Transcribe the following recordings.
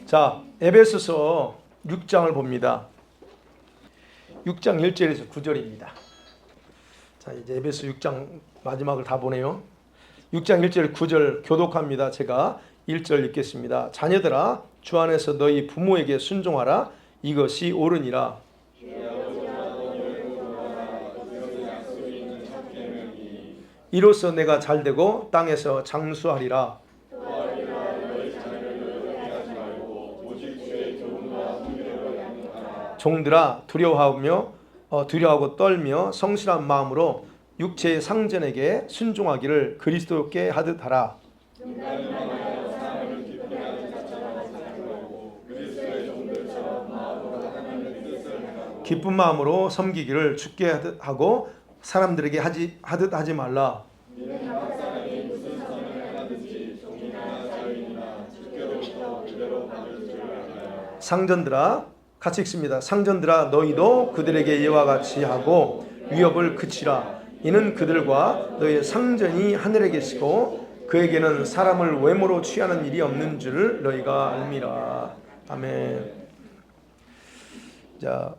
자, 에베소서 6장을 봅니다. 6장 1절에서 9절입니다. 자, 이제 에베소 6장 마지막을 다 보네요. 6장 1절 9절 교독합니다. 제가 1절 읽겠습니다. 자녀들아, 주 안에서 너희 부모에게 순종하라. 이것이 옳으니라. 이로써 내가 잘되고 땅에서 장수하리라. 종들아, 두려워하고 떨며 성실한 마음으로 육체의 상전에게 순종하기를 그리스도께 하듯 하라. 기쁜 마음으로 섬기기를 주께 하고 사람들에게 하듯 하지 말라. 상전들아, 같이 읽습니다. 상전들아, 너희도 그들에게 이와 같이 하고 위협을 그치라. 이는 그들과 너희의 상전이 하늘에 계시고 그에게는 사람을 외모로 취하는 일이 없는 줄을 너희가 알미라. 아멘. 자,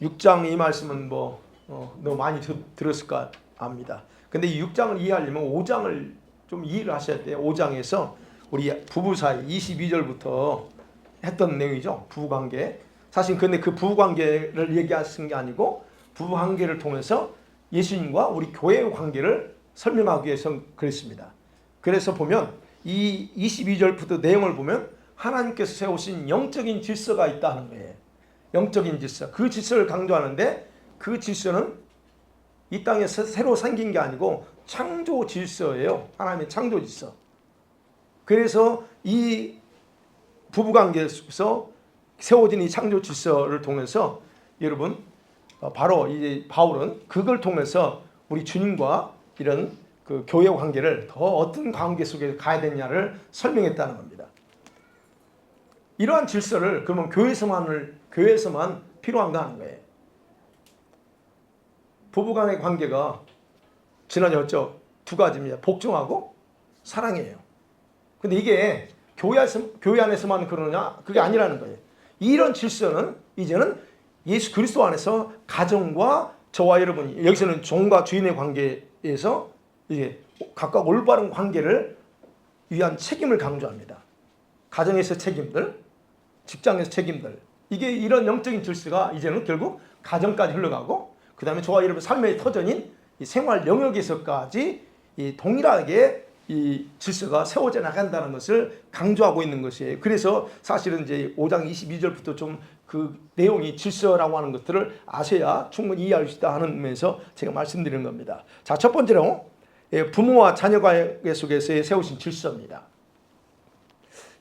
6장 이 말씀은 너무 많이 들었을까 합니다. 근데 이 6장을 이해하려면 5장을 좀 이해를 하셔야 돼요. 5장에서 우리 부부 사이 22절부터 했던 내용이죠. 부부관계. 사실 근데 그 부부관계를 얘기하신 게 아니고 부부관계를 통해서 예수님과 우리 교회의 관계를 설명하기 위해서 그랬습니다. 그래서 보면 이 22절부터 내용을 보면 하나님께서 세우신 영적인 질서가 있다는 거예요. 영적인 질서. 그 질서를 강조하는데 그 질서는 이 땅에서 새로 생긴 게 아니고 창조 질서예요. 하나님의 창조 질서. 그래서 이 부부관계에서 세워진 이 창조 질서를 통해서 여러분 바로 이제 바울은 그걸 통해서 우리 주님과 이런 그 교회 관계를 더 어떤 관계 속에 가야 되냐를 설명했다는 겁니다. 이러한 질서를 그러면 교회에서만 필요한가 하는 거예요. 부부간의 관계가 지난주였죠. 두 가지입니다. 복종하고 사랑이에요. 근데 이게 교회 안에서만 그러느냐? 그게 아니라는 거예요. 이런 질서는 이제는 예수 그리스도 안에서 가정과 저와 여러분이 여기서는 종과 주인의 관계에서 이게 각각 올바른 관계를 위한 책임을 강조합니다. 가정에서 책임들, 직장에서 책임들. 이게 이런 영적인 질서가 이제는 결국 가정까지 흘러가고 그 다음에 저와 여러분 삶의 터전인 이 생활 영역에서까지 이 동일하게 이 질서가 세워져 나간다는 것을 강조하고 있는 것이에요. 그래서 사실은 이제 5장 22절부터 좀 그 내용이 질서라고 하는 것들을 아셔야 충분히 이해할 수 있다 하는 의미에서 제가 말씀드리는 겁니다. 자, 첫 번째로 부모와 자녀 관계 속에서의 세우신 질서입니다.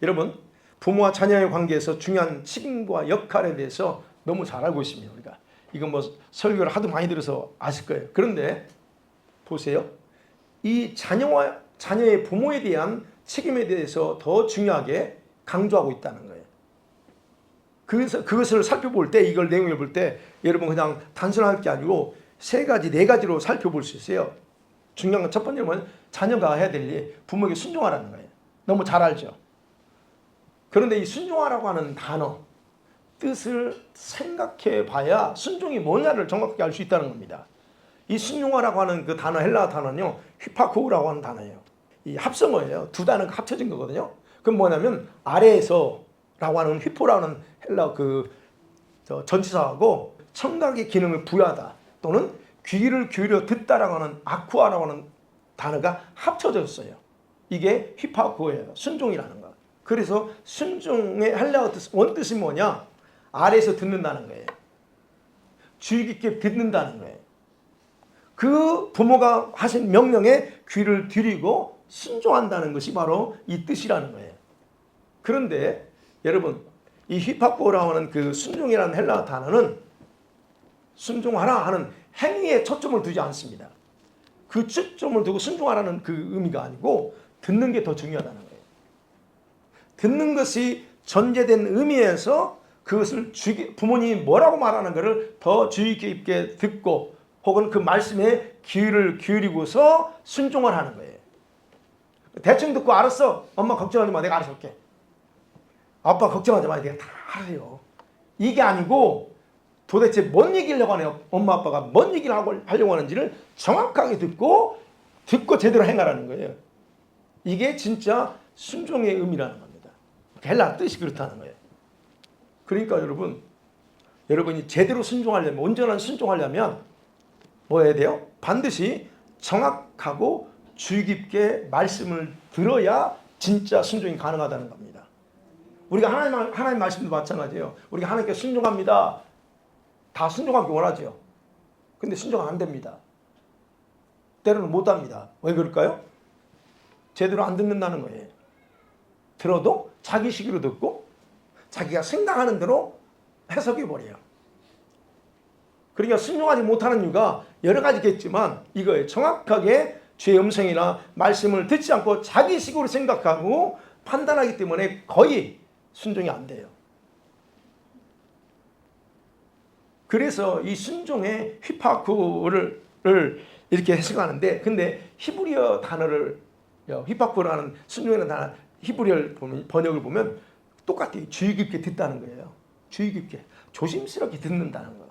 여러분, 부모와 자녀의 관계에서 중요한 책임과 역할에 대해서 너무 잘 알고 있습니다. 우리가 이건 설교를 하도 많이 들어서 아실 거예요. 그런데 보세요. 이 자녀의 부모에 대한 책임에 대해서 더 중요하게 강조하고 있다는 거예요. 그래서 그것을 살펴볼 때, 이걸 내용을 볼 때 여러분 그냥 단순할 게 아니고 네 가지로 살펴볼 수 있어요. 중요한 건 첫 번째는 자녀가 해야 될 일, 부모에게 순종하라는 거예요. 너무 잘 알죠. 그런데 이 순종하라고 하는 단어, 뜻을 생각해 봐야 순종이 뭐냐를 정확하게 알 수 있다는 겁니다. 이 순종하라고 하는 그 단어, 헬라어 단어는요, 휘파코우라고 하는 단어예요. 이 합성어예요. 두 단어가 합쳐진 거거든요. 그럼 뭐냐면 아래에서라고 하는 휘포라는 헬라어 전치사하고 청각의 기능을 부여하다 또는 귀를 기울여 듣다라고 하는 아쿠아라고 하는 단어가 합쳐졌어요. 이게 휘파코예요. 순종이라는 거. 그래서 순종의 헬라어 원뜻이 뭐냐? 아래에서 듣는다는 거예요. 주의 깊게 듣는다는 거예요. 그 부모가 하신 명령에 귀를 들이고 순종한다는 것이 바로 이 뜻이라는 거예요. 그런데 여러분, 이 휘파코라고 하는 그 순종이라는 헬라어 단어는 순종하라 하는 행위에 초점을 두지 않습니다. 그 초점을 두고 순종하라는 그 의미가 아니고 듣는 게 더 중요하다는 거예요. 듣는 것이 전제된 의미에서 그것을 부모님이 뭐라고 말하는 것을 더 주의 깊게 듣고 혹은 그 말씀에 귀를 기울이고서 순종을 하는 거예요. 대충 듣고 알았어. 엄마 걱정하지 마. 내가 알아서 할게. 아빠 걱정하지 마. 내가 다 알아요. 이게 아니고 도대체 뭔 얘기를 하려고 하네요. 엄마 아빠가 뭔 얘기를 하려고 하는지를 정확하게 듣고 제대로 행하라는 거예요. 이게 진짜 순종의 의미라는 겁니다. 헬라 뜻이 그렇다는 거예요. 그러니까 여러분이 제대로 순종하려면, 온전한 순종하려면 뭐 해야 돼요? 반드시 정확하고 주의 깊게 말씀을 들어야 진짜 순종이 가능하다는 겁니다. 우리가 하나님 말씀도 마찬가지예요. 우리가 하나님께 순종합니다. 다 순종하기 원하죠. 근데 순종 안 됩니다. 때로는 못 합니다. 왜 그럴까요? 제대로 안 듣는다는 거예요. 들어도 자기식으로 듣고 자기가 생각하는 대로 해석해 버려요. 그러니까 순종하지 못하는 이유가 여러 가지겠지만 이거예요. 정확하게 주의 음성이나 말씀을 듣지 않고 자기식으로 생각하고 판단하기 때문에 거의 순종이 안 돼요. 그래서 이 순종의 휘파크를 이렇게 해석하는데, 근데 히브리어 단어를, 휘파크라는 순종이라는 단어 히브리어 번역을 보면 똑같아요. 주의 깊게 듣다는 거예요. 주의 깊게 조심스럽게 듣는다는 거.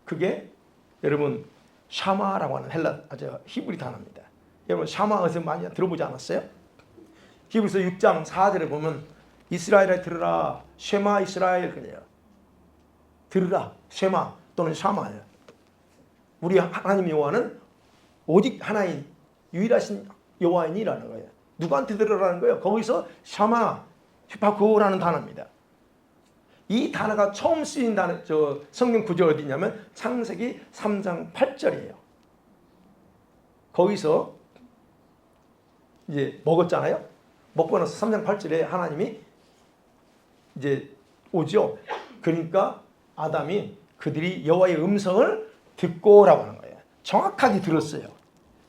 그게 여러분 샤마라고 하는 히브리 단어입니다. 여러분 샤마 어디서 많이 들어보지 않았어요? 히브리서 6장 4절에 보면 이스라엘아 들으라 쉐마 이스라엘 그래요. 들으라 쉐마 또는 샤마예요. 우리 하나님 여호와는 오직 하나인 유일하신 여호와이니라는 거예요. 누구한테 들으라는 거예요? 거기서 샤마 휘파크라는 단어입니다. 이 단어가 처음 쓰인 성경 구절 어디냐면 창세기 3장 8절이에요. 거기서 이제 먹었잖아요. 먹고 나서 3장 8절에 하나님이 이제 오죠. 그러니까 아담이 그들이 여호와의 음성을 듣고라고 하는 거예요. 정확하게 들었어요.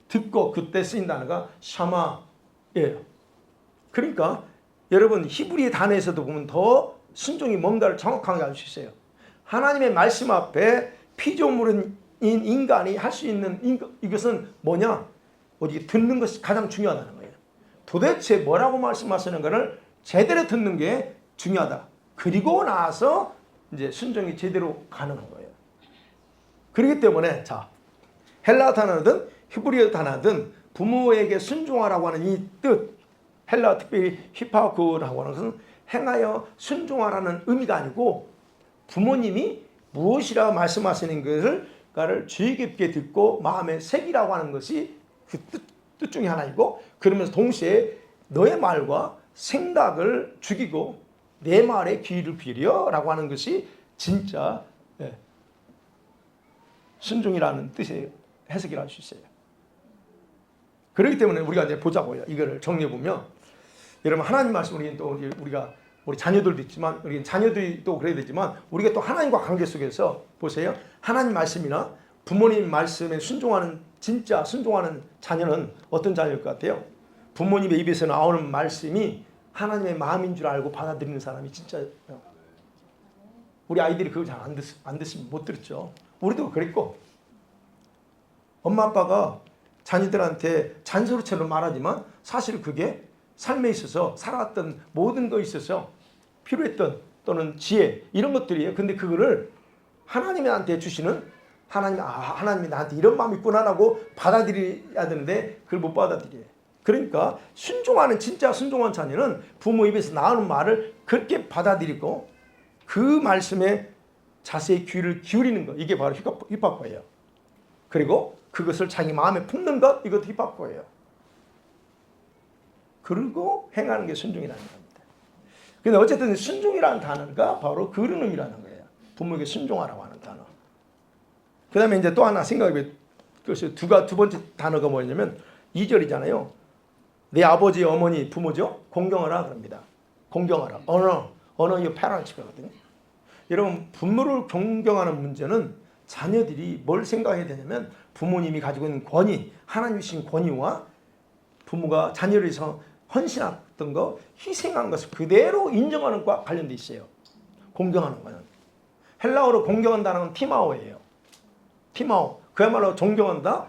듣고 그때 쓰인 단어가 샤마예요. 그러니까 여러분 히브리 단어에서도 보면 더 순종이 뭔가를 정확하게 알 수 있어요. 하나님의 말씀 앞에 피조물인 인간이 할 수 있는 이것은 뭐냐? 어디 듣는 것이 가장 중요하다는 거예요. 도대체 뭐라고 말씀하시는가를 제대로 듣는 게 중요하다. 그리고 나서 이제 순종이 제대로 가능한 거예요. 그렇기 때문에 헬라 단어든 히브리어 단어든 부모에게 순종하라고 하는 이 뜻, 헬라 특별히 휘파크라고 하는 것은 행하여 순종하라는 의미가 아니고 부모님이 무엇이라 말씀하시는 것을 주의 깊게 듣고 마음에 새기라고 하는 것이 그 뜻 중에 하나이고, 그러면서 동시에 너의 말과 생각을 죽이고 내 말에 귀를 기울여라고 하는 것이 진짜 순종이라는 뜻의 해석이라 할 수 있어요. 그렇기 때문에 우리가 이제 보자고요. 이거를 정리해 보면 여러분 하나님 말씀 우리 자녀들도 있지만 우리 자녀들이 또 그래야 되지만 우리가 또 하나님과 관계 속에서 보세요. 하나님 말씀이나 부모님 말씀에 진짜 순종하는 자녀는 어떤 자녀일 것 같아요? 부모님의 입에서 나오는 말씀이 하나님의 마음인 줄 알고 받아들이는 사람이 진짜예요. 우리 아이들이 그걸 잘 안 듣으면 못 들었죠. 우리도 그랬고 엄마 아빠가 자녀들한테 잔소리처럼 말하지만 사실 그게 삶에 있어서 살아왔던 모든 것에 있어서 필요했던 또는 지혜 이런 것들이에요. 근데 그거를 하나님한테 주시는 하나님이 나한테 이런 마음이 있구나라고 받아들여야 되는데 그걸 못 받아들여요. 그러니까 진짜 순종한 자녀는 부모 입에서 나오는 말을 그렇게 받아들이고 그 말씀에 자세히 귀를 기울이는 것, 이게 바로 휘파크예요. 그리고 그것을 자기 마음에 품는 것, 이것도 휘파크예요. 그리고 행하는 게 순종이라는 겁니다. 근데 어쨌든 순종이라는 단어가 바로 그런 의미라는 거예요. 부모에게 순종하라고 하는 단어. 그 다음에 이제 또 하나 생각해 보세요. 두 번째 단어가 뭐냐면 2절이잖아요. 내 아버지, 어머니, 부모죠? 공경하라 그럽니다. 공경하라. honor your parents거든요. 여러분 부모를 존경하는 문제는 자녀들이 뭘 생각해야 되냐면 부모님이 가지고 있는 권위, 하나님 주신 권위와 부모가 자녀를 위해서 헌신했던 거, 희생한 것을 그대로 인정하는 것과 관련돼 있어요. 공경하는 거는. 헬라어로 공경한다는 건 티마오예요. 티마오. 그야말로 존경한다,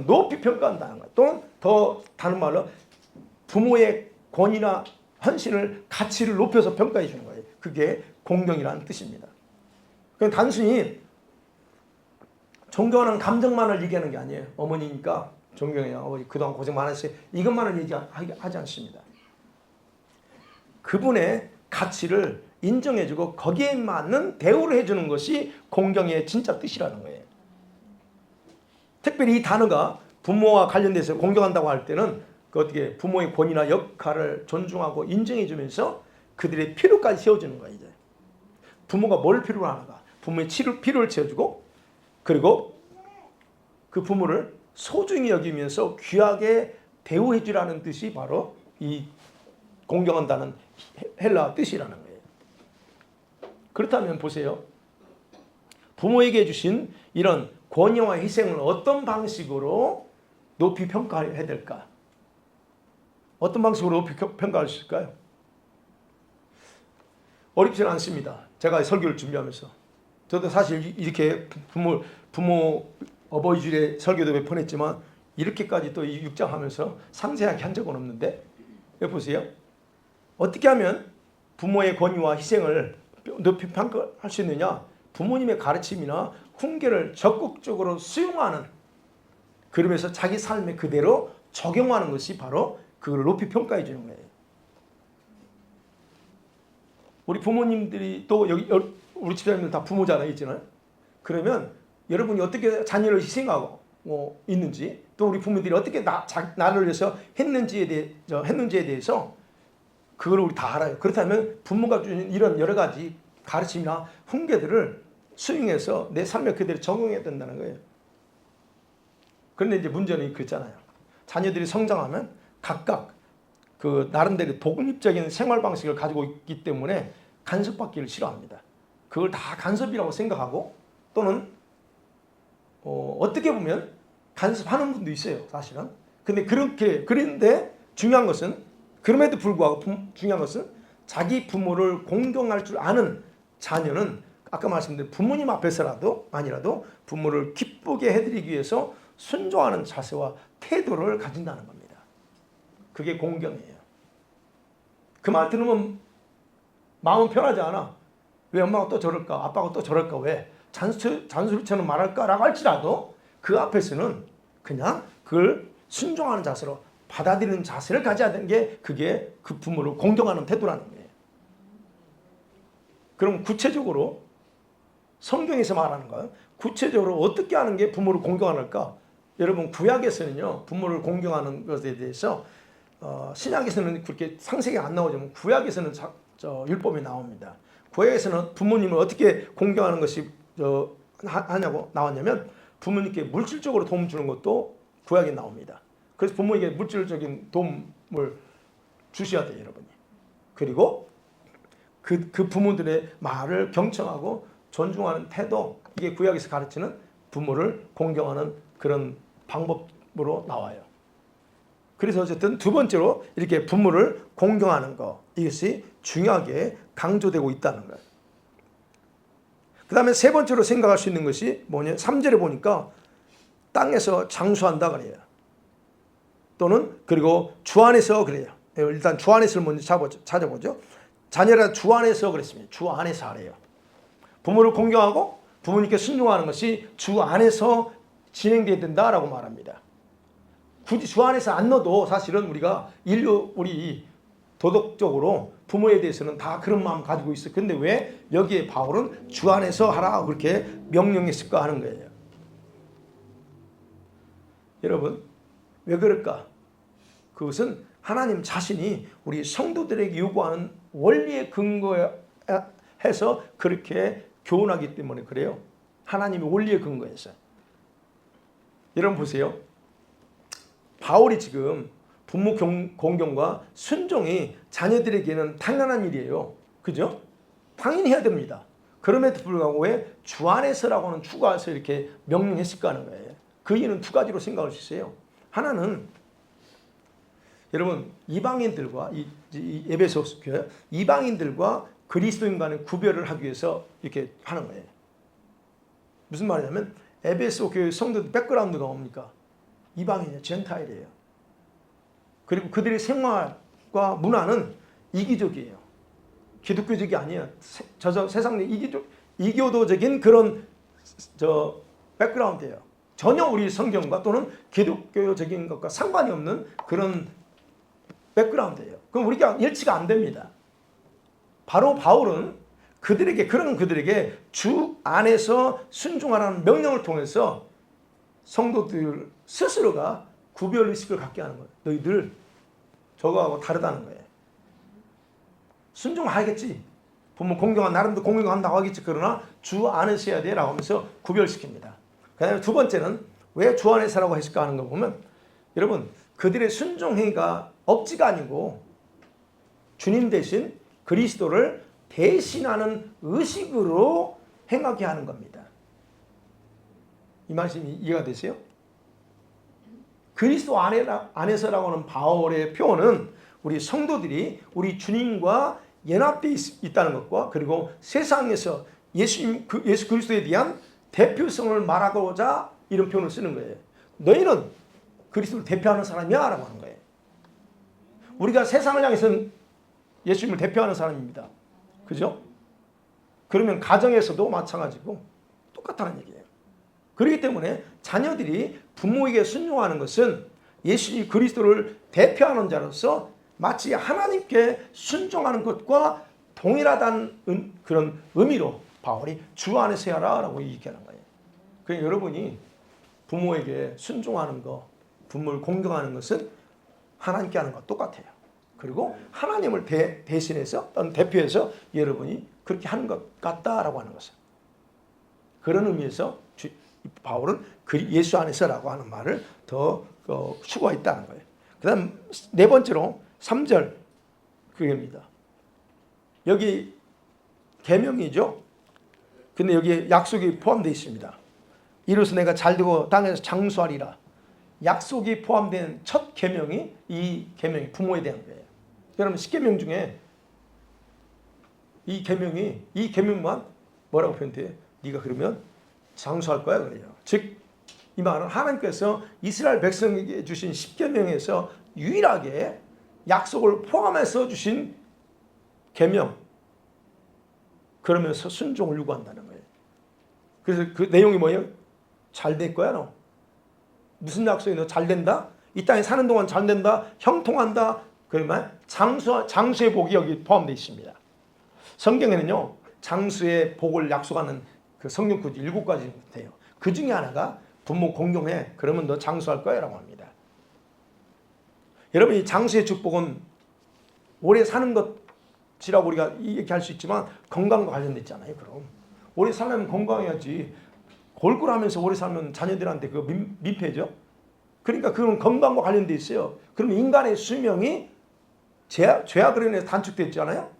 높이 평가한다는 거예요. 또는 더 다른 말로 부모의 권위나 헌신을 가치를 높여서 평가해 주는 거예요. 그게 공경이라는 뜻입니다. 그냥 단순히 존경하는 감정만을 얘기하는 게 아니에요. 어머니니까 존경해요. 어머니 그동안 고생 많으셨어요. 이것만을 얘기하지 않습니다. 그분의 가치를 인정해주고 거기에 맞는 대우를 해주는 것이 공경의 진짜 뜻이라는 거예요. 특별히 이 단어가 부모와 관련돼서 공경한다고 할 때는 그 어떻게 부모의 권위나 역할을 존중하고 인정해주면서 그들의 필요까지 채워주는 거예요. 이제 부모가 뭘 필요로 하는가? 부모의 필요를 채워주고 그리고 그 부모를 소중히 여기면서 귀하게 대우해주라는 뜻이 바로 이 공경한다는 헬라 뜻이라는 거예요. 그렇다면 보세요. 부모에게 주신 이런 권위와 희생을 어떤 방식으로 높이 평가해야 될까? 어떤 방식으로 높이 평가할 수 있을까요? 어렵지는 않습니다. 제가 설교를 준비하면서 저도 사실 이렇게 부모 어버이 주일에 설교도 몇 번 했지만 이렇게까지 또 6장 하면서 상세하게 한 적은 없는데 여기 보세요. 어떻게 하면 부모의 권위와 희생을 높이 평가할 수 있느냐? 부모님의 가르침이나 훈계를 적극적으로 수용하는, 그러면서 자기 삶에 그대로 적용하는 것이 바로 그걸 높이 평가해 주는 거예요. 우리 부모님들이 또 여기 우리 집사님들 다 부모잖아요, 있잖아요. 그러면 여러분이 어떻게 자녀를 희생하고 있는지, 또 우리 부모들이 어떻게 나를 위해서 했는지에 대해서 그걸 우리 다 알아요. 그렇다면 부모가 주는 이런 여러 가지 가르침이나 훈계들을 수용해서 내 삶에 그대로 적용해야 된다는 거예요. 그런데 이제 문제는 그렇잖아요. 자녀들이 성장하면 각각 그 나름대로 독립적인 생활 방식을 가지고 있기 때문에 간섭받기를 싫어합니다. 그걸 다 간섭이라고 생각하고 또는 어떻게 보면 간섭하는 분도 있어요, 사실은. 그런데 중요한 것은, 그럼에도 불구하고 중요한 것은 자기 부모를 공경할 줄 아는 자녀는 아까 말씀드린 부모님 앞에서라도 아니라도 부모를 기쁘게 해드리기 위해서 순종하는 자세와 태도를 가진다는 겁니다. 그게 공경이에요. 그 말 들으면 마음은 편하지 않아. 왜 엄마가 또 저럴까? 아빠가 또 저럴까? 왜? 잔소리처럼 말할까라고 할지라도 그 앞에서는 그냥 그걸 순종하는 자세로 받아들이는 자세를 가져야 되는 게 그게 그 부모를 공경하는 태도라는 거예요. 그럼 구체적으로 성경에서 말하는 거예요. 구체적으로 어떻게 하는 게 부모를 공경하는가? 여러분 구약에서는요, 부모를 공경하는 것에 대해서 신약에서는 그렇게 상세히 안 나오지만 구약에서는 율법이 나옵니다. 구약에서는 부모님을 어떻게 공경하는 것이 하냐고 나왔냐면 부모님께 물질적으로 도움 주는 것도 구약에 나옵니다. 그래서 부모에게 물질적인 도움을 주셔야 돼요, 여러분이. 그리고 그 부모들의 말을 경청하고 존중하는 태도, 이게 구약에서 가르치는 부모를 공경하는 그런 방법으로 나와요. 그래서 어쨌든 두 번째로 이렇게 부모를 공경하는 것, 이것이 중요하게 강조되고 있다는 거예요. 그 다음에 세 번째로 생각할 수 있는 것이 뭐냐? 3절에 보니까 땅에서 장수한다 그래요. 또는 그리고 주 안에서 그래요. 일단 주 안에서를 먼저 찾아보죠. 자녀라 주 안에서 그랬습니다. 주 안에서 하래요. 부모를 공경하고 부모님께 순종하는 것이 주 안에서 진행돼야 된다라고 말합니다. 굳이 주 안에서 안 넣어도 사실은 우리 도덕적으로 부모에 대해서는 다 그런 마음 가지고 있어요. 근데 왜 여기에 바울은 주 안에서 하라 그렇게 명령했을까 하는 거예요. 여러분, 왜 그럴까? 그것은 하나님 자신이 우리 성도들에게 요구하는 원리에 근거해서 그렇게 교훈하기 때문에 그래요. 하나님의 원리에 근거해서. 여러분 보세요. 바울이 지금 부모 공경과 순종이 자녀들에게는 당연한 일이에요. 그죠? 당연히 해야 됩니다. 그럼에도 불구하고 왜 주 안에서라고 하는 추가해서 이렇게 명령했을까 하는 거예요. 그 이유는 두 가지로 생각할 수 있어요. 하나는 여러분 이방인들과 이 에베소 교회 이방인들과 그리스도인 간의 구별을 하기 위해서 이렇게 하는 거예요. 무슨 말이냐면 에베소 교회 성도들 백그라운드가 뭡니까? 이방인이에요. 젠타일이에요. 그리고 그들의 생활과 문화는 이기적이에요. 기독교적이 아니에요. 세상 이교도적인 그런 백그라운드예요. 전혀 우리 성경과 또는 기독교적인 것과 상관이 없는 그런 백그라운드예요. 그럼 우리가 일치가 안 됩니다. 바로 바울은 그들에게 주 안에서 순종하라는 명령을 통해서 성도들 스스로가 구별의식을 갖게 하는 거예요. 너희들 저거하고 다르다는 거예요. 순종하겠지. 부모 공경한 나름도 공경한다고 하겠지. 그러나 주 안에서 해야 돼 라고 하면서 구별시킵니다. 그 다음에 두 번째는 왜 주 안에서라고 했을까 하는 거 보면 여러분 그들의 순종행위가 억지가 아니고 주님 대신 그리스도를 대신하는 의식으로 행하게 하는 겁니다. 이 말씀이 이해가 되세요? 그리스도 안에서라고 하는 바울의 표현은 우리 성도들이 우리 주님과 연합되어 있다는 것과 그리고 세상에서 예수 그리스도에 대한 대표성을 말하고자 이런 표현을 쓰는 거예요. 너희는 그리스도를 대표하는 사람이야 라고 하는 거예요. 우리가 세상을 향해서는 예수님을 대표하는 사람입니다. 그죠? 그러면 가정에서도 마찬가지고 똑같다는 얘기예요. 그렇기 때문에 자녀들이 부모에게 순종하는 것은 예수 그리스도를 대표하는 자로서 마치 하나님께 순종하는 것과 동일하다는 그런 의미로 바울이 주 안에서 하라라고 얘기하는 거예요. 그러니까 여러분이 부모에게 순종하는 것, 부모를 공경하는 것은 하나님께 하는 것과 똑같아요. 그리고 하나님을 대신해서 또는 대표해서 여러분이 그렇게 하는 것 같다라고 하는 것을. 그런 의미에서 바울은 예수 안에서라고 하는 말을 더 추구했다는 거예요. 그 다음 네 번째로 3절 그겁니다. 여기 계명이죠. 근데 여기 약속이 포함되어 있습니다. 이로써 내가 잘되고 땅에서 장수하리라. 약속이 포함된 첫 계명이 이 계명이 부모에 대한 거예요. 여러분 10계명 중에 이 계명만 뭐라고 표현돼요? 네가 그러면 장수할 거야 그래요. 즉 이 말은 하나님께서 이스라엘 백성에게 주신 10계명에서 유일하게 약속을 포함해서 주신 계명. 그러면서 순종을 요구한다는 거예요. 그래서 그 내용이 뭐예요? 잘 될 거야 너. 무슨 약속이 너 잘 된다? 이 땅에 사는 동안 잘 된다? 형통한다? 그러면 장수의 복이 여기 포함되어 있습니다. 성경에는요 장수의 복을 약속하는 그 성경 구절 7가지 돼요. 그 중에 하나가 부모 공경해. 그러면 너 장수할 거야 라고 합니다. 여러분 이 장수의 축복은 오래 사는 것이라고 우리가 얘기할 수 있지만 건강과 관련돼 있잖아요. 그럼 오래 살려면 건강해야지. 골골하면서 오래 살면 자녀들한테 그거 민폐죠. 그러니까 그건 건강과 관련돼 있어요. 그럼 인간의 수명이 죄악으로 인해서 단축됐잖아요.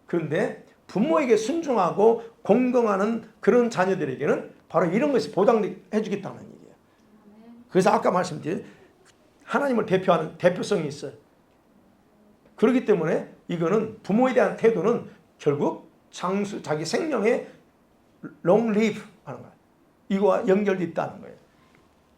그런데 부모에게 순종하고 공경하는 그런 자녀들에게는 바로 이런 것이 보장해 주겠다는 얘기예요. 그래서 아까 말씀드린 하나님을 대표하는 대표성이 있어요. 그렇기 때문에 이거는 부모에 대한 태도는 결국 장수, 자기 생명의 long live 하는 거예요. 이거와 연결되어 있다는 거예요.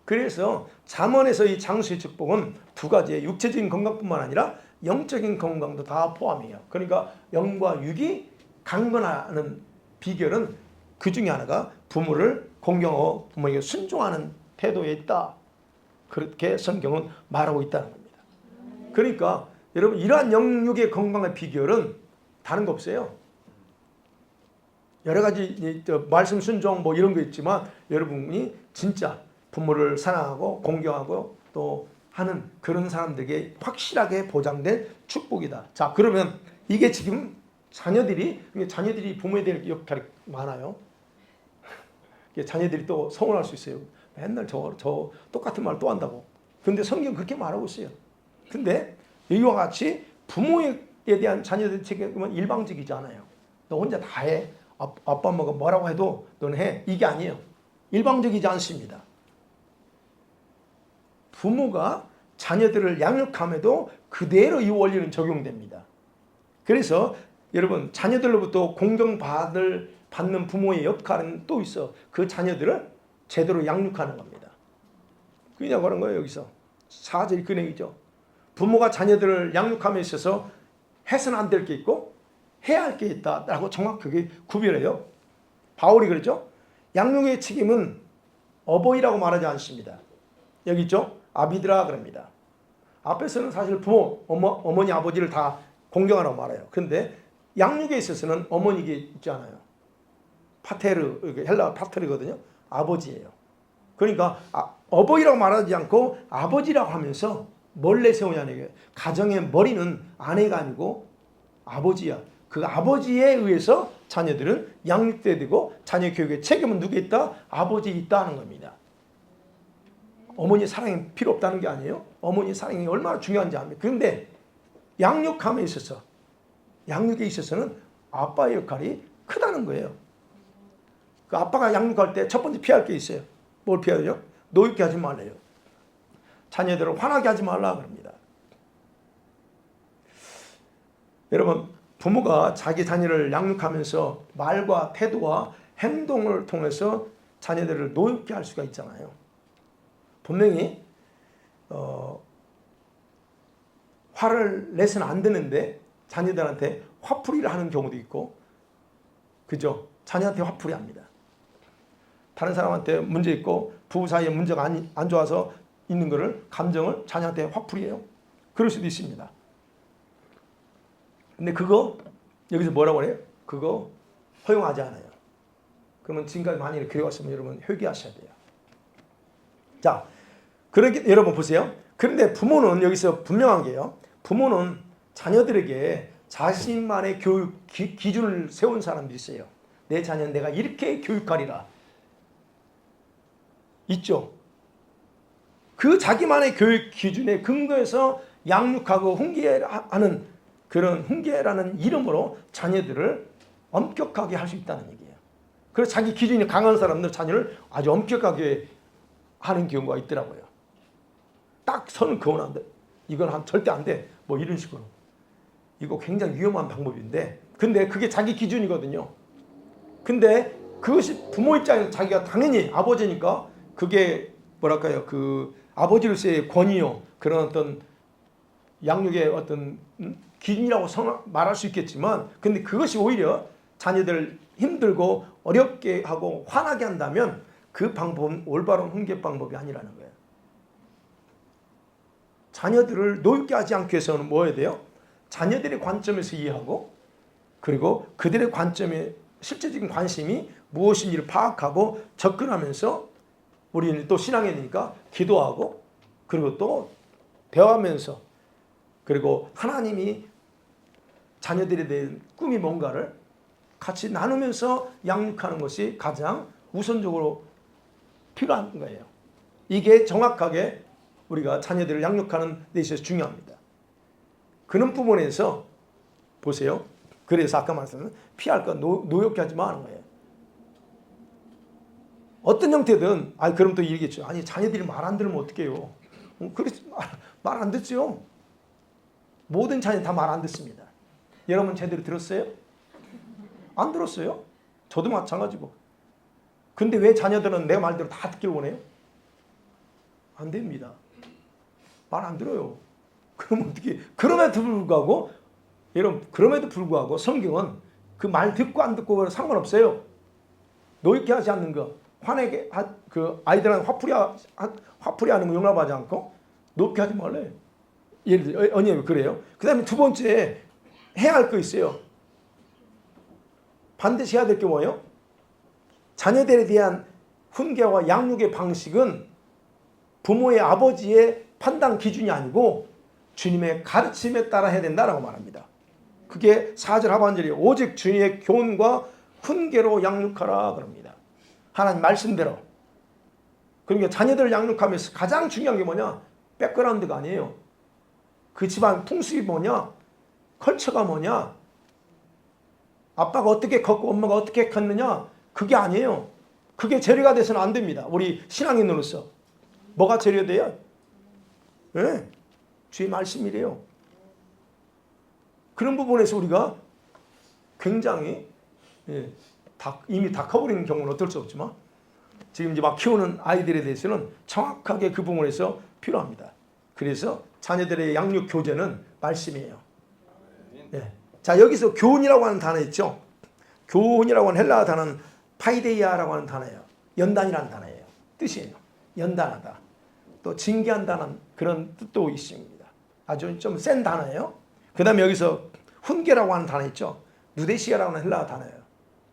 그래서 잠언에서 이 장수의 축복은 두 가지의 육체적인 건강뿐만 아니라 영적인 건강도 다 포함해요. 그러니까 영과 육이 강건하는 비결은 그 중에 하나가 부모를 공경하고 부모에게 순종하는 태도에 있다. 그렇게 성경은 말하고 있다는 겁니다. 그러니까 여러분 이러한 영육의 건강의 비결은 다른 거 없어요. 여러 가지 말씀 순종 뭐 이런 거 있지만 여러분이 진짜 부모를 사랑하고 공경하고 또 하는 그런 사람들에게 확실하게 보장된 축복이다. 자 그러면 이게 지금 자녀들이 부모에 대한 역할이 많아요. 자녀들이 또 서운할 수 있어요. 맨날 저 똑같은 말 또 한다고. 근데 성경 그렇게 말하고 있어요. 근데 이와 같이 부모에 대한 자녀들의 책임은 일방적이지 않아요. 너 혼자 다 해. 아빠 엄마가 뭐라고 해도 너는 해. 이게 아니에요. 일방적이지 않습니다. 부모가 자녀들을 양육함에도 그대로 이 원리는 적용됩니다. 그래서 여러분 자녀들로부터 받는 부모의 역할은 또 있어. 그 자녀들을 제대로 양육하는 겁니다. 그냥 그런 거예요. 여기서 4절 그 얘기죠. 부모가 자녀들을 양육함에 있어서 해서는 안 될 게 있고 해야 할 게 있다라고 정확하게 구별해요. 바울이 그러죠. 양육의 책임은 어버이라고 말하지 않습니다. 여기 있죠. 아비드라 그럽니다. 앞에서는 사실 부모, 어머니, 아버지를 다 공경하라고 말해요. 그런데 양육에 있어서는 어머니가 있지 않아요. 파테르, 헬라 파테르거든요. 아버지예요. 그러니까 어버이라고 말하지 않고 아버지라고 하면서 뭘 내세우냐는 얘기예요. 가정의 머리는 아내가 아니고 아버지야. 그 아버지에 의해서 자녀들은 양육돼야 되고 자녀 교육의 책임은 누구에 있다? 아버지에 있다는 겁니다. 어머니 사랑이 필요 없다는 게 아니에요. 어머니 사랑이 얼마나 중요한지 압니다. 그런데 양육함에 있어서 양육에 있어서는 아빠의 역할이 크다는 거예요. 그 아빠가 양육할 때 첫 번째 피할 게 있어요. 뭘 피해야 되죠? 노엽게 하지 말래요. 자녀들을 화나게 하지 말라 그럽니다. 여러분, 부모가 자기 자녀를 양육하면서 말과 태도와 행동을 통해서 자녀들을 노엽게 할 수가 있잖아요. 분명히 화를 내서는 안 되는데 자녀들한테 화풀이를 하는 경우도 있고, 그죠? 자녀한테 화풀이 합니다. 다른 사람한테 문제 있고 부부 사이에 문제가 안 좋아서 있는 거를 감정을 자녀한테 화풀이해요. 그럴 수도 있습니다. 근데 그거 여기서 뭐라고 그래요? 그거 허용하지 않아요. 그러면 지금까지 많이 교회 왔으면 여러분 회개하셔야 돼요. 자, 그렇게 여러분 보세요. 그런데 부모는 여기서 분명한 게요. 부모는 자녀들에게 자신만의 교육 기준을 세운 사람들이 있어요. 내 자녀는 내가 이렇게 교육하리라. 있죠. 그 자기만의 교육 기준에 근거해서 양육하고 훈계하는 그런 훈계라는 이름으로 자녀들을 엄격하게 할 수 있다는 얘기예요. 그래서 자기 기준이 강한 사람들 자녀를 아주 엄격하게 하는 경우가 있더라고요. 딱 선을 그어놓는데 이건 절대 안 돼. 뭐 이런 식으로. 이거 굉장히 위험한 방법인데 근데 그게 자기 기준이거든요. 근데 그것이 부모 입장에서 자기가 당연히 아버지니까 그게 뭐랄까요, 그 아버지로서의 권위요, 그런 어떤 양육의 어떤 기준이라고 말할 수 있겠지만, 근데 그것이 오히려 자녀들을 힘들고 어렵게 하고 화나게 한다면 그 방법은 올바른 훈계 방법이 아니라는 거예요. 자녀들을 노엽게 하지 않기 위해서는 뭐 해야 돼요? 자녀들의 관점에서 이해하고, 그리고 그들의 관점에 실제적인 관심이 무엇인지를 파악하고 접근하면서, 우리는 또 신앙이니까 기도하고, 그리고 또 대화하면서, 그리고 하나님이 자녀들에 대한 꿈이 뭔가를 같이 나누면서 양육하는 것이 가장 우선적으로 필요한 거예요. 이게 정확하게 우리가 자녀들을 양육하는 데 있어서 중요합니다. 그런 부분에서 보세요. 그래서 아까 말씀드린 피할 것 노엽게 하지 마는 거예요. 어떤 형태든 그럼 또 얘기겠죠. 아니 자녀들이 말 안 들으면 어떡해요. 그래서 말 안 듣죠. 모든 자녀 다 말 안 듣습니다. 여러분 제대로 들었어요? 안 들었어요? 저도 마찬가지고. 근데 왜 자녀들은 내 말대로 다 듣길 원해요? 안 됩니다. 말 안 들어요. 그럼 어떻게? 그럼에도 불구하고 여러분, 그럼에도 불구하고 성경은 그 말 듣고 안 듣고 상관없어요. 노엽게 하지 않는 거, 화내게 그 아이들한테 화풀이하는 거 용납하지 않고 노엽게 하지 말래요. 예를 들어 언니 그래요. 그다음에 두 번째 해야 할 거 있어요. 반드시 해야 될 게 뭐예요? 자녀들에 대한 훈계와 양육의 방식은 부모의 아버지의 판단 기준이 아니고 주님의 가르침에 따라 해야 된다라고 말합니다. 그게 4절 하반절이에요. 오직 주님의 교훈과 훈계로 양육하라 그럽니다. 하나님 말씀대로. 그러니까 자녀들을 양육하면서 가장 중요한 게 뭐냐? 백그라운드가 아니에요. 그 집안 풍습이 뭐냐? 컬처가 뭐냐? 아빠가 어떻게 컸고 엄마가 어떻게 컸느냐? 그게 아니에요. 그게 재료가 돼서는 안 됩니다. 우리 신앙인으로서. 뭐가 재료돼요? 네, 주의 말씀이래요. 그런 부분에서 우리가 굉장히 이미 다 커버리는 경우는 어떨 수 없지만 지금 이제 막 키우는 아이들에 대해서는 정확하게 그 부분에서 필요합니다. 그래서 자녀들의 양육 교재는 말씀이에요. 예. 자, 여기서 교훈이라고 하는 단어 있죠. 교훈이라고 하는 헬라어 단어는 파이데이아라고 하는 단어예요. 연단이라는 단어예요. 뜻이에요. 연단하다. 또 징계한다는 그런 뜻도 있습니다. 아주 좀 센 단어예요. 그 다음에 여기서 훈계라고 하는 단어 있죠. 누데시아라고 하는 헬라어 단어예요.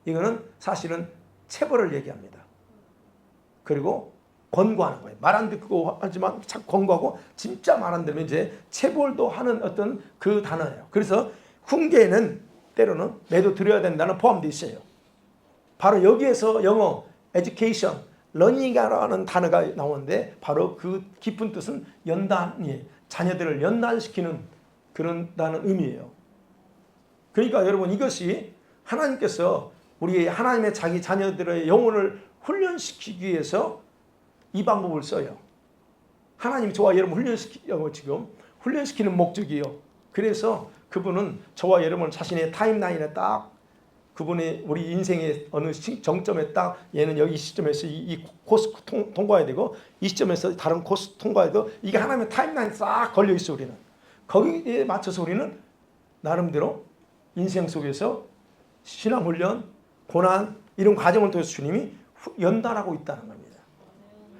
이거는 사실은 체벌을 얘기합니다. 그리고 권고하는 거예요. 말 안 듣고 하지만 참 권고하고 진짜 말 안 들으면 이제 체벌도 하는 어떤 그 단어예요. 그래서 훈계에는 때로는 매도 드려야 된다는 포함되어 있어요. 바로 여기에서 영어 education, learning이라는 단어가 나오는데 바로 그 깊은 뜻은 연단이에요. 자녀들을 연단시키는 그런다는 의미예요. 그러니까 여러분 이것이 하나님께서 우리 하나님의 자기 자녀들의 영혼을 훈련시키기 위해서 이 방법을 써요. 하나님이 저와 여러분 훈련시키는 목적이에요. 그래서 그분은 저와 여러분 자신의 타임라인에 딱 그분이 우리 인생의 어느 정점에 딱 얘는 여기 시점에서 이 코스 통과해야 되고 이 시점에서 다른 코스 통과해야 되고 이게 하나님의 타임라인에 싹 걸려 있어 우리는. 거기에 맞춰서 우리는 나름대로 인생 속에서 신앙훈련, 고난 이런 과정을 통해서 주님이 연단하고 있다는 겁니다.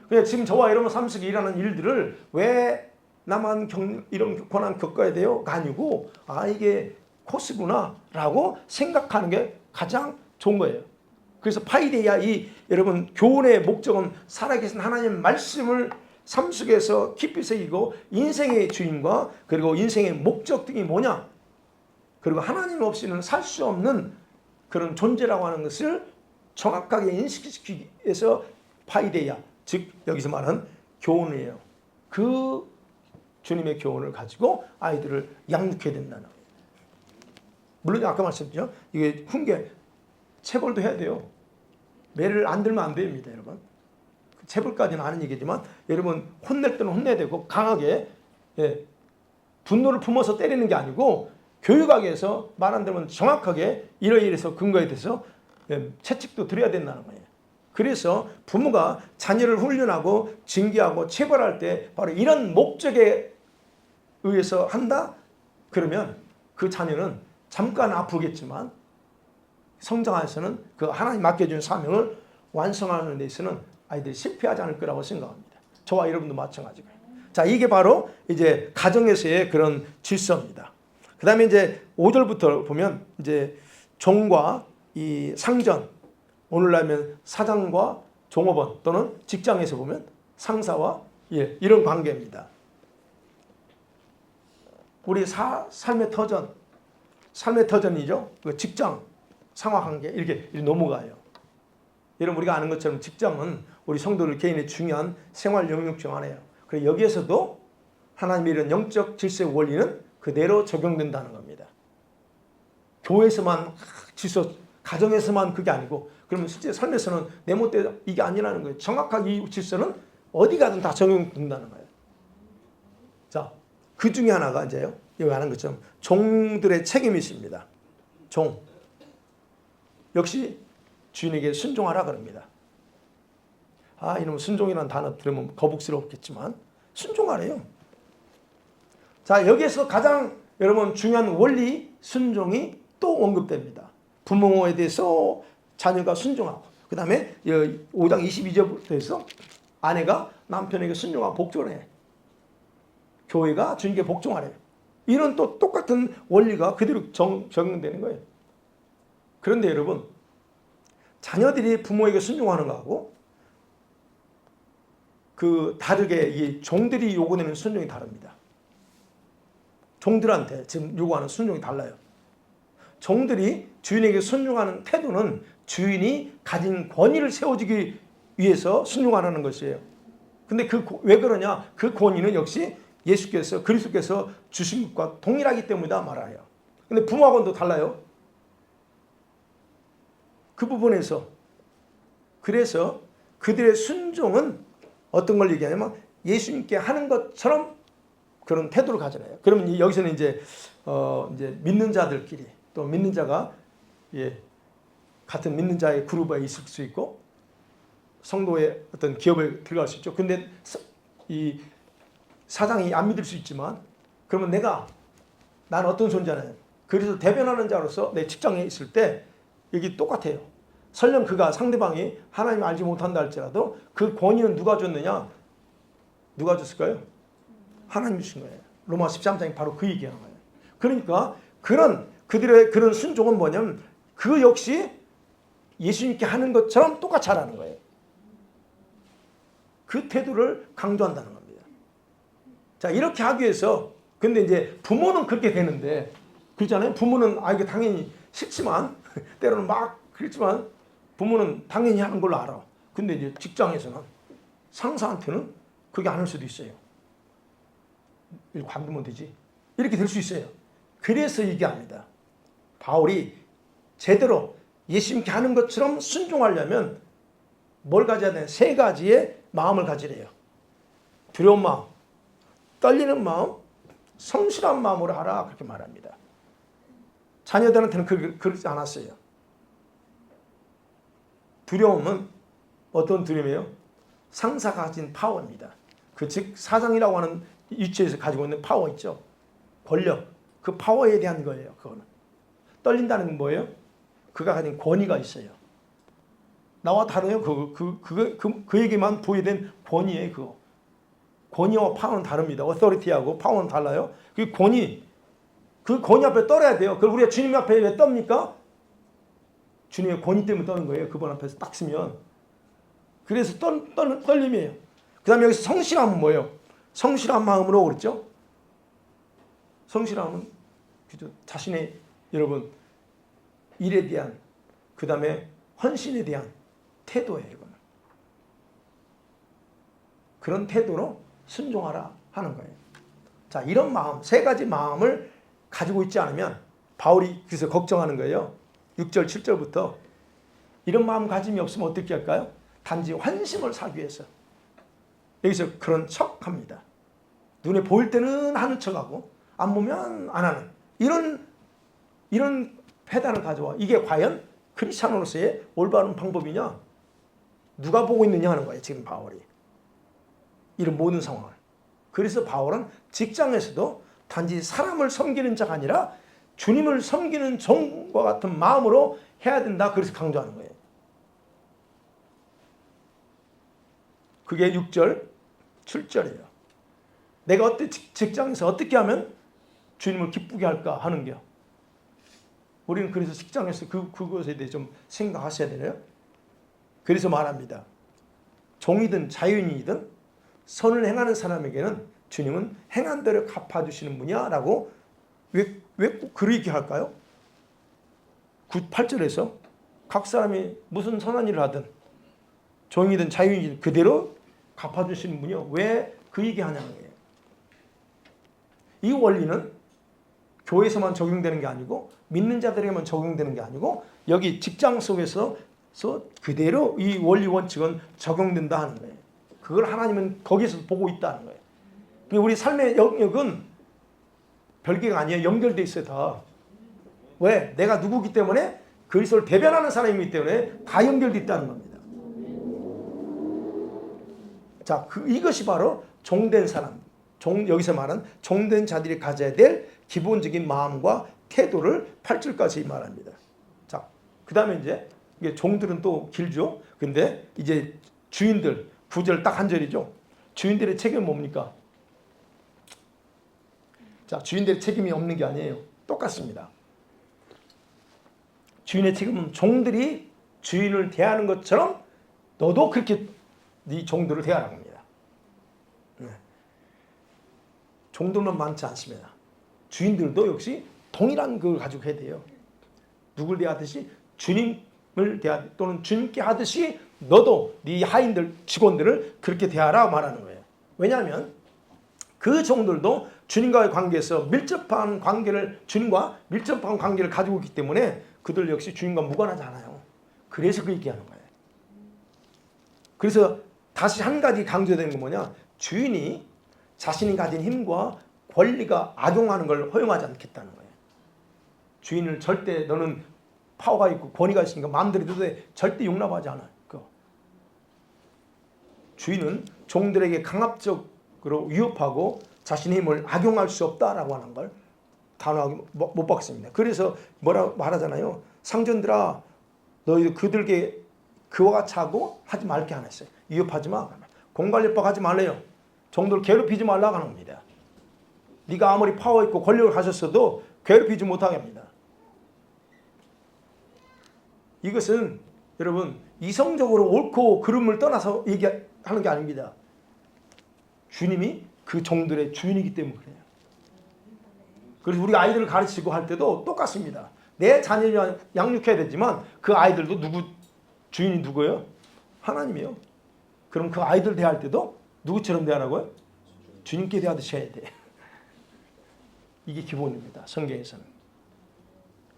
그래서 지금 저와 여러분 삶 속에 일하는 일들을 왜 나만 이런 고난 겪어야 돼요?가 아니고 이게 코스구나 라고 생각하는 게 가장 좋은 거예요. 그래서 파이데이아 이 여러분 교훈의 목적은 살아계신 하나님 말씀을 삶 속에서 깊이 새기고 인생의 주인과 그리고 인생의 목적등이 뭐냐 그리고 하나님 없이는 살 수 없는 그런 존재라고 하는 것을 정확하게 인식시키기 위해서 파이데이아 즉 여기서 말하는 교훈이에요. 그 주님의 교훈을 가지고 아이들을 양육해야 된다는 거예요. 물론 아까 말씀드렸죠. 이게 훈계, 체벌도 해야 돼요. 매를 안 들면 안 됩니다, 여러분. 체벌까지는 아는 얘기지만 여러분 혼낼 때는 혼내야 되고 강하게 분노를 품어서 때리는 게 아니고 교육하기 위해서 말 안 들으면 정확하게 이러이러해서 근거에 대해서 채찍도 드려야 된다는 거예요. 그래서 부모가 자녀를 훈련하고 징계하고 체벌할 때 바로 이런 목적에 의해서 한다? 그러면 그 자녀는 잠깐 아프겠지만 성장해서는 그 하나님 맡겨준 사명을 완성하는 데 있어서는 아이들이 실패하지 않을 거라고 생각합니다. 저와 여러분도 마찬가지고요. 자, 이게 바로 이제 가정에서의 그런 질서입니다. 그 다음에 이제 5절부터 보면 이제 종과 이 상전, 오늘날면 사장과 종업원 또는 직장에서 보면 상사와 이런 관계입니다. 우리 삶의 터전이죠. 그 직장, 상하관계 이렇게 넘어가요. 여러분 우리가 아는 것처럼 직장은 우리 성도들 개인의 중요한 생활 영역 중 하나예요. 그리고 여기에서도 하나님의 이런 영적 질서의 원리는 그대로 적용된다는 겁니다. 교회에서만 질서, 가정에서만 그게 아니고 그러면 실제 삶에서는 내 멋대로 이게 아니라는 거예요. 정확하게 이 질서는 어디 가든 다 적용된다는 거예요. 자, 그 중에 하나가 이제요. 여기 아는 것처럼 종들의 책임이 있습니다. 종. 역시 주인에게 순종하라 그럽니다. 이놈 순종이라는 단어 들으면 거북스럽겠지만 순종하래요. 자, 여기에서 가장 여러분 중요한 원리 순종이 또 언급됩니다. 부모에 대해서 자녀가 순종하고 그 다음에 5장 22절부터 해서 아내가 남편에게 순종하고 복종해. 교회가 주님께 복종하래. 이런 또 똑같은 원리가 그대로 적용되는 거예요. 그런데 여러분 자녀들이 부모에게 순종하는 거하고 그 다르게 이 종들이 요구되는 순종이 다릅니다. 종들한테 지금 요구하는 순종이 달라요. 종들이 주인에게 순종하는 태도는 주인이 가진 권위를 세워주기 위해서 순종하는 것이에요. 근데 왜 그러냐? 그 권위는 역시 예수께서 그리스도께서 주신 것과 동일하기 때문이다 말아요. 근데 부모하고는 또 달라요. 그 부분에서 그래서 그들의 순종은 어떤 걸 얘기하냐면 예수님께 하는 것처럼 그런 태도를 가져요. 그러면 여기서는 이제 믿는 자들끼리 또 믿는 자가 같은 믿는 자의 그룹에 있을 수 있고 성도의 어떤 기업에 들어갈 수 있죠. 근데 이 사장이 안 믿을 수 있지만 그러면 나는 어떤 존재냐? 그래서 대변하는 자로서 내 직장에 있을 때 여기 똑같아요. 설령 그가 상대방이 하나님 알지 못한다 할지라도 그 권위는 누가 줬느냐? 누가 줬을까요? 하나님 주신 거예요. 로마 13장이 바로 그 얘기하는 거예요. 그러니까 그들의 그런 순종은 뭐냐면 그 역시 예수님께 하는 것처럼 똑같이 하라는 거예요. 그 태도를 강조한다는 겁니다. 자, 이렇게 하기 위해서 근데 이제 부모는 그렇게 되는데 그렇잖아요. 부모는 이게 당연히 싫지만 때로는 막 그렇지만 부모는 당연히 하는 걸로 알아. 근데 이제 직장에서는 상사한테는 그게 안 할 수도 있어요. 관두면 되지. 이렇게 될 수 있어요. 그래서 얘기합니다. 바울이 제대로 예수님께 하는 것처럼 순종하려면 뭘 가져야 되냐? 세 가지의 마음을 가지래요. 두려운 마음, 떨리는 마음, 성실한 마음으로 하라 그렇게 말합니다. 자녀들한테는 그러지 않았어요. 두려움은 어떤 두려움이에요? 상사가 가진 파워입니다. 즉 사장이라고 하는 위치에서 가지고 있는 파워 있죠. 권력, 그 파워에 대한 거예요. 그거는. 떨린다는 건 뭐예요? 그가 가진 권위가 있어요. 나와 다르요. 그에게만 부여된 권위예요. 그거. 권위와 파워는 다릅니다. 어서리티하고 파워는 달라요. 그 권위 앞에 떨어야 돼요. 그걸 우리가 주님 앞에 왜 떱니까? 주님의 권위 때문에 떠는 거예요. 그분 앞에서 딱 쓰면. 그래서 떨림이에요. 그 다음에 여기서 성실함은 뭐예요? 성실한 마음으로 그랬죠? 성실함은 자신의 여러분 일에 대한 그 다음에 헌신에 대한 태도예요. 이거는. 그런 태도로 순종하라 하는 거예요. 자, 이런 마음, 세 가지 마음을 가지고 있지 않으면 바울이 그래서 걱정하는 거예요. 6절, 7절부터 이런 마음 가짐이 없으면 어떻게 할까요? 단지 환심을 사기 위해서 여기서 그런 척합니다. 눈에 보일 때는 하는 척하고 안 보면 안 하는 이런 패단을 가져와. 이게 과연 크리스찬으로서의 올바른 방법이냐? 누가 보고 있느냐 하는 거예요. 지금 바울이. 이런 모든 상황을. 그래서 바울은 직장에서도 단지 사람을 섬기는 자가 아니라 주님을 섬기는 종과 같은 마음으로 해야 된다. 그래서 강조하는 거예요. 그게 6절, 7절이에요. 내가 직장에서 어떻게 하면 주님을 기쁘게 할까 하는 게요. 우리는 그래서 직장에서 그것에 대해 좀 생각하셔야 되나요? 그래서 말합니다. 종이든 자유인이든 선을 행하는 사람에게는 주님은 행한 대로 갚아주시는 분이야 라고 왜 꼭 그렇게 할까요? 8절에서 각 사람이 무슨 선한 일을 하든 종이든 자유인이든 그대로 갚아주시는 분이요. 왜 그 얘기 하냐는 거예요. 이 원리는 교회에서만 적용되는 게 아니고 믿는 자들에게만 적용되는 게 아니고 여기 직장 속에서 그대로 이 원리 원칙은 적용된다 하는 거예요. 그걸 하나님은 거기서 보고 있다는 거예요. 우리 삶의 영역은 별개가 아니에요. 연결돼 있어요. 다. 왜? 내가 누구기 때문에 그리스도를 대변하는 사람이기 때문에 다 연결돼 있다는 겁니다. 자, 이것이 바로 종된 사람, 여기서 말하는 종된 자들이 가져야 될 기본적인 마음과 태도를 8절까지 말합니다. 자, 그 다음에 이게 종들은 또 길죠. 근데 이제 주인들, 9절 딱 한 절이죠. 주인들의 책임은 뭡니까? 자, 주인들의 책임이 없는 게 아니에요. 똑같습니다. 주인의 책임은 종들이 주인을 대하는 것처럼 너도 그렇게 네 종들을 대하라고 합니다. 네. 종들만 많지 않습니다. 주인들도 역시 동일한 걸 가지고 해야 돼요. 누굴 대하듯이 주님을 또는 주님께 하듯이 너도 네 하인들, 직원들을 그렇게 대하라 말하는 거예요. 왜냐하면 그 종들도 주님과의 관계에서 주님과 밀접한 관계를 가지고 있기 때문에 그들 역시 주님과 무관하잖아요. 그래서 그 얘기하는 거예요. 그래서 다시 한 가지 강조되는 게 뭐냐? 주인이 자신이 가진 힘과 권리가 악용하는 걸 허용하지 않겠다는 거예요. 주인을 절대 너는 파워가 있고 권위가 있으니까 마음대로 해도 돼. 절대 용납하지 않아요. 주인은 종들에게 강압적으로 위협하고 자신의 힘을 악용할 수 없다라고 하는 걸 단호하게 못 박습니다. 그래서 뭐라 말하잖아요. 상전들아 너희 그들에게 그와 같이 하고 하지 말게 안 했어요. 위협하지 마. 공갈협박 하지 말래요. 종들 괴롭히지 말라고 하는 겁니다. 네가 아무리 파워 있고 권력을 가졌어도 괴롭히지 못하게 합니다. 이것은 여러분 이성적으로 옳고 그름을 떠나서 얘기하는 게 아닙니다. 주님이 그 종들의 주인이기 때문에 그래요. 그래서 우리 아이들을 가르치고 할 때도 똑같습니다. 내 자녀를 양육해야 되지만 그 아이들도 주인이 누구예요? 하나님이요. 그럼 그 아이들 대할 때도 누구처럼 대하라고요? 주님께 대하듯이 해야 돼. 이게 기본입니다. 성경에서는.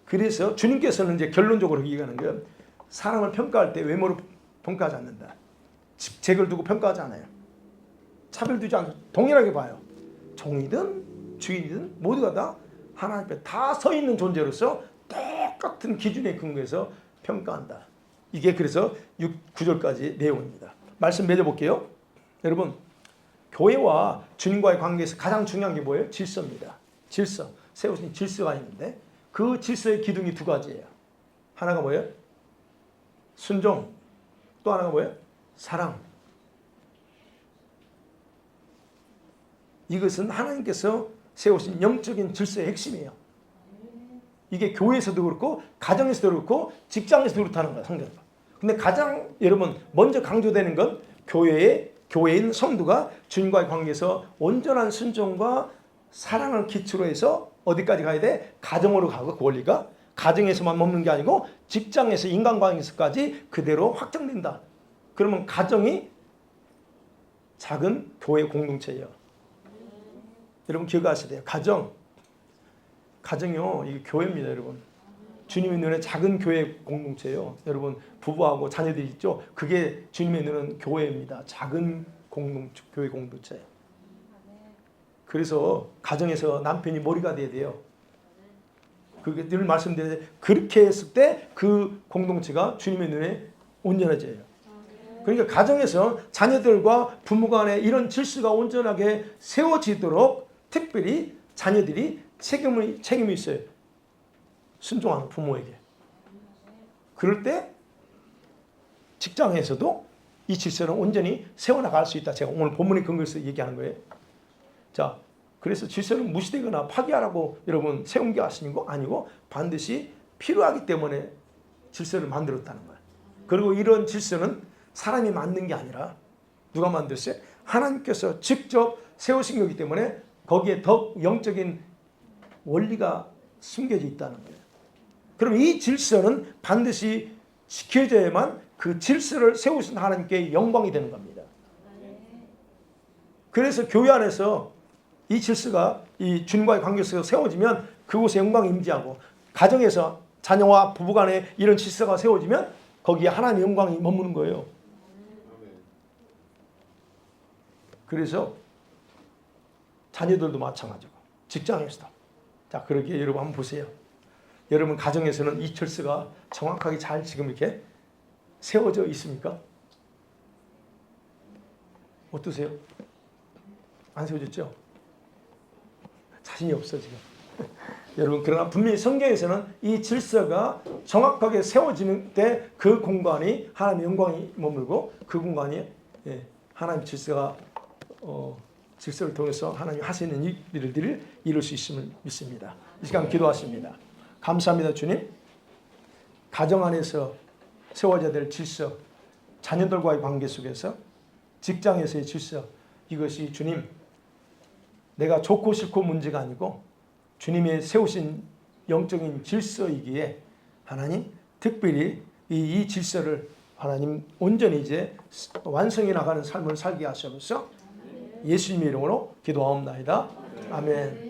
그래서 주님께서는 이제 결론적으로 얘기하는 거예요. 사람을 평가할 때 외모로 평가하지 않는다. 직책을 두고 평가하지 않아요. 차별두지 않고 동일하게 봐요. 종이든 주인이든 모두가 다 하나님 앞에 다 서 있는 존재로서 똑같은 기준에 근거해서 평가한다. 이게 그래서 9절까지 내용입니다. 말씀 맺어볼게요. 여러분 교회와 주님과의 관계에서 가장 중요한 게 뭐예요? 질서입니다. 질서. 세우신 질서가 있는데 그 질서의 기둥이 두 가지예요. 하나가 뭐예요? 순종. 또 하나가 뭐예요? 사랑. 이것은 하나님께서 세우신 영적인 질서의 핵심이에요. 이게 교회에서도 그렇고 가정에서도 그렇고 직장에서도 그렇다는 거예요. 성경은. 근데 가장 여러분 먼저 강조되는 건 교회인 성도가 주님과의 관계에서 온전한 순종과 사랑을 기초로 해서 어디까지 가야 돼? 가정으로 가고 그 원리가 가정에서만 머무는 게 아니고 직장에서 인간관계에서까지 그대로 확장된다. 그러면 가정이 작은 교회 공동체예요. 여러분 기억하셔야 돼요. 가정이요. 이게 교회입니다, 여러분. 주님의 눈에 작은 교회 공동체예요. 여러분 부부하고 자녀들이 있죠. 그게 주님의 눈은 교회입니다. 작은 교회 공동체. 그래서 가정에서 남편이 머리가 돼야 돼요. 그게 늘 말씀드리는데 그렇게 했을 때 그 공동체가 주님의 눈에 온전해져요. 그러니까 가정에서 자녀들과 부모 간에 이런 질서가 온전하게 세워지도록 특별히 자녀들이 책임이 있어요. 순종하는 부모에게. 그럴 때 직장에서도 이 질서는 온전히 세워나갈 수 있다. 제가 오늘 본문의 근거에서 얘기하는 거예요. 자, 그래서 질서는 무시되거나 파기하라고 여러분 세운 게 아니고 반드시 필요하기 때문에 질서를 만들었다는 거예요. 그리고 이런 질서는 사람이 만든 게 아니라 누가 만들었어요? 하나님께서 직접 세우신 거기 때문에 거기에 더 영적인 원리가 숨겨져 있다는 거예요. 그럼 이 질서는 반드시 지켜져야만 그 질서를 세우신 하나님께 영광이 되는 겁니다. 그래서 교회 안에서 이 질서가 이 주님과의 관계에서 세워지면 그곳에 영광이 임재하고 가정에서 자녀와 부부 간에 이런 질서가 세워지면 거기에 하나님의 영광이 머무는 거예요. 그래서 자녀들도 마찬가지고 직장에서도. 자, 그러기에 여러분 한번 보세요. 여러분 가정에서는 이 질서가 정확하게 잘 지금 이렇게 세워져 있습니까? 어떠세요? 안 세워졌죠? 자신이 없어 지금. 여러분 그러나 분명히 성경에서는 이 질서가 정확하게 세워지는 때 그 공간이 하나님의 영광이 머물고 그 공간이 하나님의 질서가 질서를 통해서 하나님 하시는 일들을 이룰 수 있음을 믿습니다. 이 시간 기도하십니다. 감사합니다 주님. 가정 안에서 세워져야 될 질서, 자녀들과의 관계 속에서 직장에서의 질서, 이것이 주님 내가 좋고 싫고 문제가 아니고 주님의 세우신 영적인 질서이기에 하나님 특별히 이 질서를 하나님 온전히 이제 완성해 나가는 삶을 살게 하셔서 예수님의 이름으로 기도하옵나이다. 아멘.